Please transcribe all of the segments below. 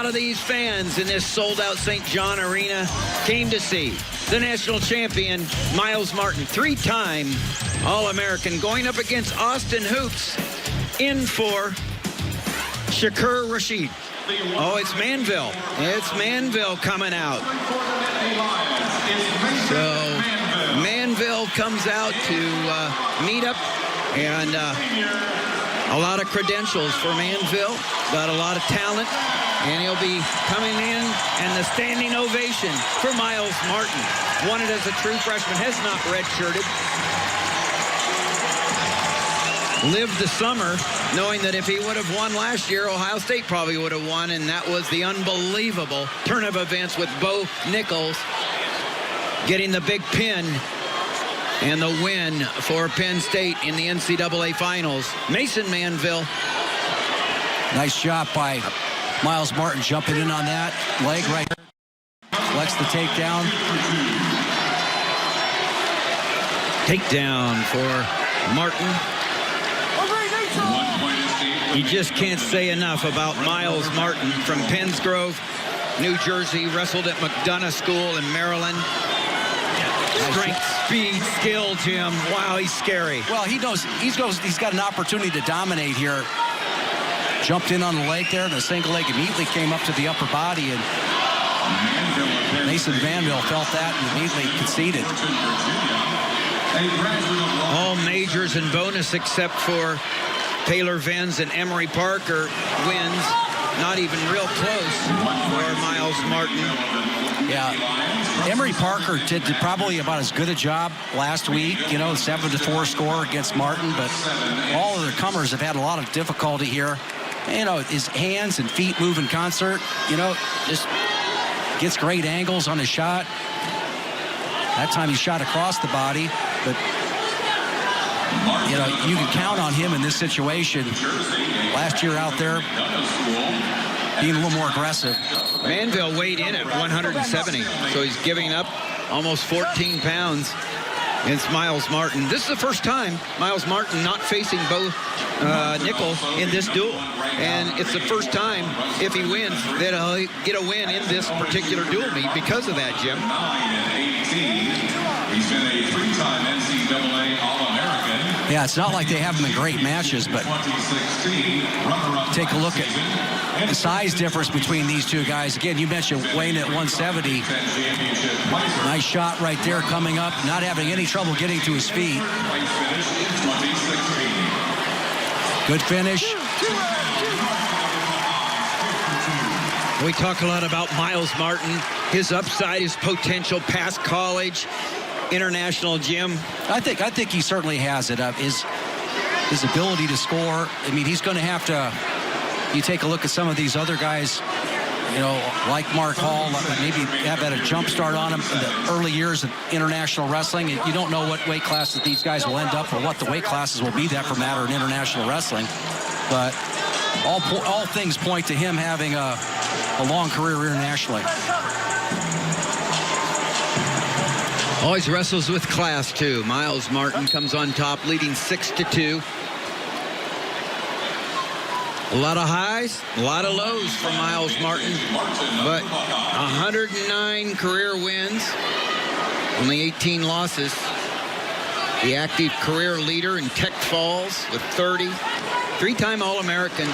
of these fans in this sold-out St. John Arena came to see the national champion, Myles Martin, three-time All-American, going up against Austin Hoops in for Shakur Rashid. Oh, it's Manville. It's Manville coming out. So Manville comes out to meet up, and a lot of credentials for Manville. Got a lot of talent, and he'll be coming in, and the standing ovation for Myles Martin. Won it as a true freshman, has not redshirted. Lived the summer knowing that if he would have won last year, Ohio State probably would have won, and that was the unbelievable turn of events with Bo Nichols getting the big pin and the win for Penn State in the NCAA Finals. Mason Manville. Nice job by Myles Martin jumping in on that leg right there. Flex the takedown. Takedown for Martin. You just can't say enough about Myles Martin from Penns Grove, New Jersey. Wrestled at McDonough School in Maryland. Strength, speed, skill, Jim. Wow, he's scary. Well, he knows he's got an opportunity to dominate here. Jumped in on the leg there, and the single leg immediately came up to the upper body, and Mason Manville felt that and immediately conceded. All majors and bonus except for Taylor Venz and Emery Parker wins. Not even real close for Myles Martin. Yeah, Emery Parker did probably about as good a job last week, you know, 7-4 score against Martin, but all of the comers have had a lot of difficulty here. You know, his hands and feet move in concert, you know, just gets great angles on his shot. That time he shot across the body, but you know, you can count on him in this situation. Last year out there, being a little more aggressive. Manville weighed in at 170, so he's giving up almost 14 pounds against Myles Martin. This is the first time Myles Martin not facing Bo Nichols in this duel. And it's the first time, if he wins, that he'll get a win in this particular duel meet because of that, Jim. He's been a three-time NCAA All-American. Yeah, it's not like they have him in great matches, but take a look at the size difference between these two guys. Again, you mentioned weighing at 170. Nice shot right there coming up, not having any trouble getting to his feet. Good finish. We talk a lot about Myles Martin, his upside, his potential past college, international, Jim. I think he certainly has it. His ability to score. I mean, he's going to have to. You take a look at some of these other guys, you know, like Mark Hall, maybe have had a jump start on him in the early years of international wrestling. You don't know what weight class that these guys will end up or what the weight classes will be that for matter in international wrestling. But all things point to him having a long career internationally. Always wrestles with class, too. Myles Martin comes on top, leading 6-2. A lot of highs, a lot of lows for Myles Martin, but 109 career wins, only 18 losses. The active career leader in Tech Falls with 30. Three-time All-American,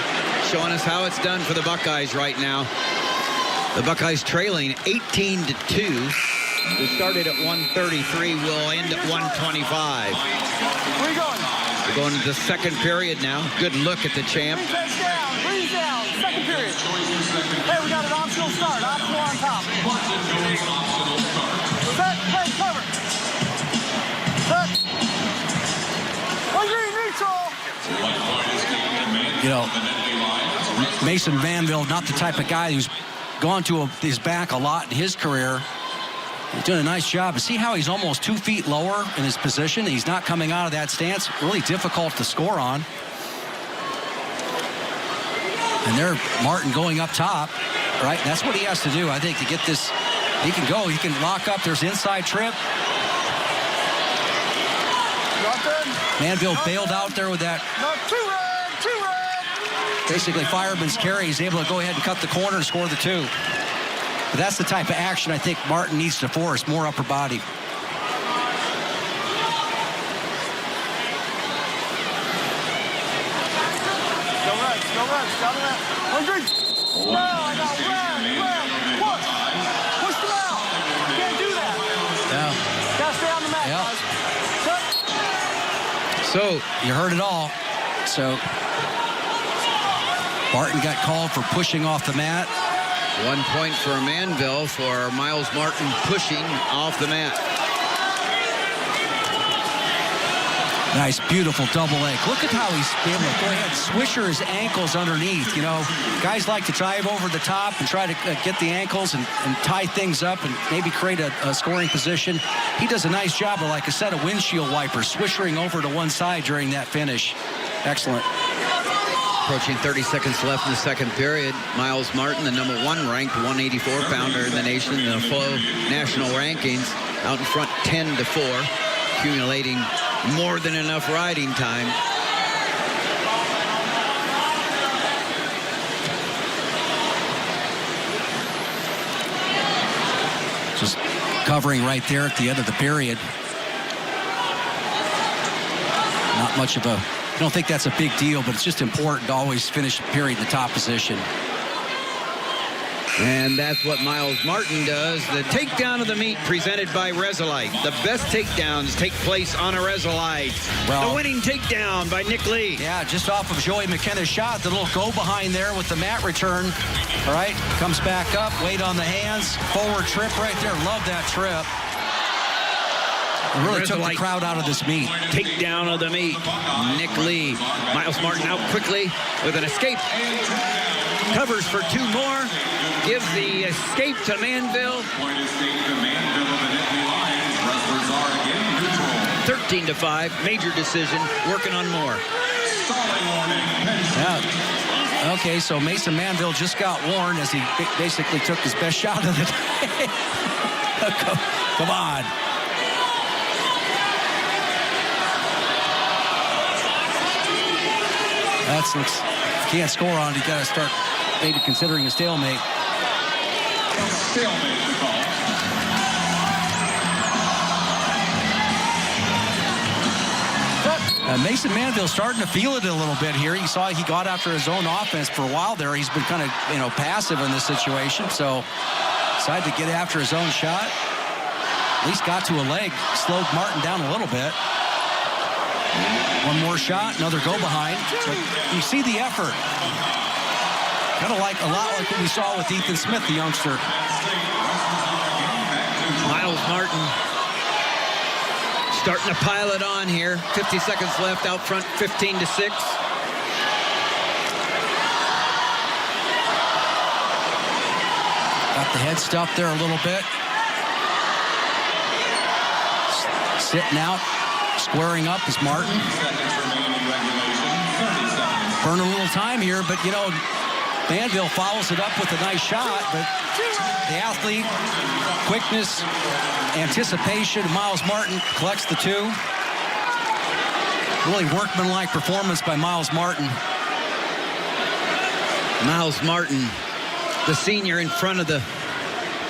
showing us how it's done for the Buckeyes right now. The Buckeyes trailing 18-2. We started at 133. We'll end at 125. Where you going? We're going to the second period now. Good look at the champ. Breeze down. Second period. Hey, we got an optional start. Optional on top. Set. Hey, cover. Set. One green neutral. You know, Mason Manville, not the type of guy who's gone to his back a lot in his career. He's doing a nice job. See how he's almost 2 feet lower in his position? He's not coming out of that stance. Really difficult to score on. And there, Martin going up top, right? That's what he has to do, I think, to get this. He can go. He can lock up. There's inside trip. Nothing. Manville bailed out there with that. No, two red. basically fireman's carry. He's able to go ahead and cut the corner and score the 2. But that's the type of action I think Martin needs to force, more upper body. Go red. No, I got red. Push them out. You can't do that. Yeah. Gotta stay on the mat, guys. So you heard it all. So Martin got called for pushing off the mat. 1 point for Manville for Myles Martin pushing off the mat. Nice, beautiful double leg. Look at how he's able to go ahead and swisher his ankles underneath. You know, guys like to drive over the top and try to get the ankles and tie things up and maybe create a scoring position. He does a nice job of, like a set of windshield wipers, swishering over to one side during that finish. Excellent. Approaching 30 seconds left in the second period. Myles Martin, the number 1 ranked 184-pounder in the nation in the Flow national rankings, out in front 10-4, accumulating more than enough riding time. Just covering right there at the end of the period. Not much of a, I don't think that's a big deal, but it's just important to always finish the period in the top position. And that's what Myles Martin does. The takedown of the meet presented by Resolite. The best takedowns take place on a Resolite. Well, the winning takedown by Nick Lee. Yeah, just off of Joey McKenna's shot. The little go behind there with the mat return. All right, comes back up, weight on the hands. Forward trip right there. Love that trip. It really took the crowd out of this meet. Takedown of the meet. Nick Lee. Myles Martin out quickly with an escape. Covers for 2 more. Gives the escape to Manville. Point escape to Manville of the Nittany Lions. Wrestlers are again neutral. 13-5. Major decision. Working on more. Stalling warning. Yeah. Okay, so Mason Manville just got warned as he basically took his best shot of the day. Come on. That's looks. Can't score on it. You got to start maybe considering a stalemate. Stalemate the call. Mason Manville starting to feel it a little bit here. You saw he got after his own offense for a while there. He's been kind of, passive in this situation. So decided to get after his own shot. At least got to a leg. Slowed Martin down a little bit. One more shot, another go behind. But you see the effort. Kind of like a lot like what we saw with Ethan Smith, the youngster. Myles Martin starting to pile it on here. 50 seconds left out front, 15-6. Got the head stuffed there a little bit. Sitting out, squaring up is Martin. Burn a little time here, but Manville follows it up with a nice shot, but the athlete, quickness, anticipation, Myles Martin collects the 2. Really workmanlike performance by Myles Martin. Myles Martin, the senior in front of the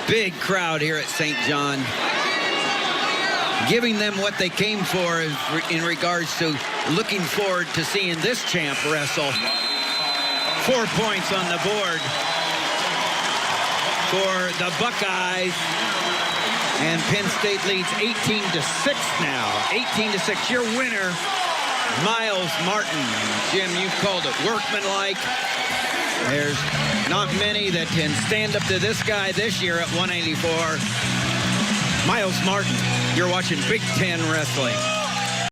big crowd here at St. John, giving them what they came for in regards to looking forward to seeing this champ wrestle. 4 points on the board for the Buckeyes. And Penn State leads 18-6 now. 18-6. Your winner, Myles Martin. Jim, you've called it workmanlike. There's not many that can stand up to this guy this year at 184. Myles Martin, you're watching Big Ten Wrestling.